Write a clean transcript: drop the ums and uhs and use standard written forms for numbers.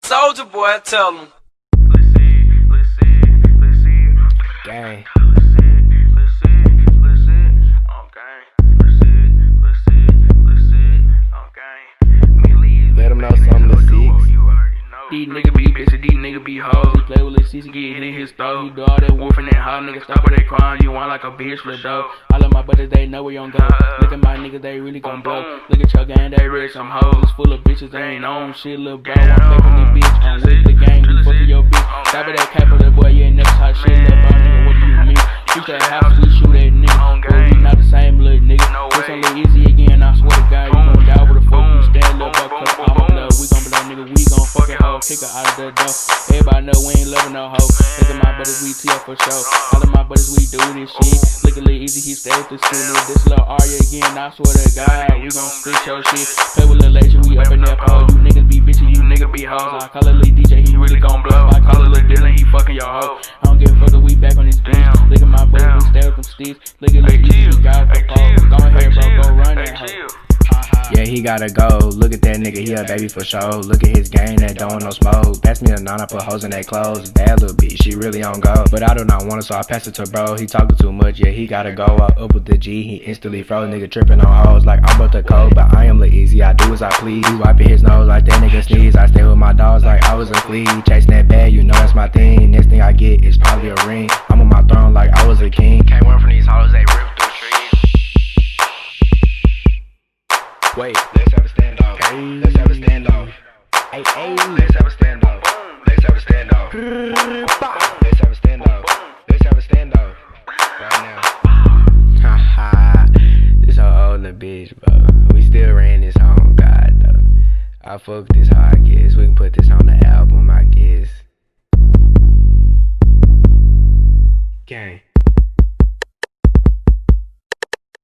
Soldier boy, tell him. Gang. Let them know something to six. These niggas be bitches, these niggas be hoes. He play with his CC, get hit in his throat. He do all that wolfing and hot niggas stop with that crime. You want like a bitch for the dough. All of my brothers, they know where you gon' go. Look at my niggas, they really gon' blow. Look at your gang, they rich, some hoes. It's full of bitches, they ain't on shit, little bro. I'm play from this bitch, I'm with the gang, we fucking your bitch. Stop at that capital, boy, you ain't never talk shit, little bro, nigga, what do you mean? Shoot that house, we shoot that nigga. But we not the same little nigga. It's a little easy again, I swear to God, you gon' die with a fuck. We stand, little bro, cause I'm a blood. We gon' blow, nigga, we gon' fucking hoe. Kick her out of the door. Everybody know we ain't loving no hoe. Look at my brothers, we TF for sure. All of my brothers, we do this shit. Look a little easy, he stay with the shit. Nigga, this little Arya again, I swear to God, we gon' split your shit. Play with Lil Lazy, we up in that pole. You niggas be bitches, you niggas be hoes. I call a little DJ, he really gon' blow. I call a little Dylan, he fucking your hoe. I don't give a fuck if we back on this bitch. Look at my brothers, we stay with them sticks. Look at Lil Easy, he got the pole. Go ahead, bro, go run that hoe. Yeah, he gotta go. Look at that nigga, he a baby for sure. Look at his game, that don't want no smoke. Pass me a 9, I put hoes in that clothes. Bad little bitch, she really on go. But I do not want it, so I pass it to bro. He talking too much, yeah, he gotta go. I up with the G, he instantly froze. Nigga tripping on hoes like I'm about the code. But I am Lil Easy, I do as I please. He wiping his nose like that nigga sneeze. I stay with my dogs like I was a flea. Chasing that bag, you know that's my thing. Next thing I get is probably a ring. I'm on my throne like I was a king. Can't run from these hoes, they rip through trees. Wait, let's have a standoff. Hey. Let's have a standoff. Hey, hey. Let's have a standoff. Let's have a standoff. Let's have a standoff. Let's have a standoff. Right now. Haha. This whole old little bitch, bro. We still ran this home, God, though. I fuck this how I guess. We can put this on the album, I guess. Gang.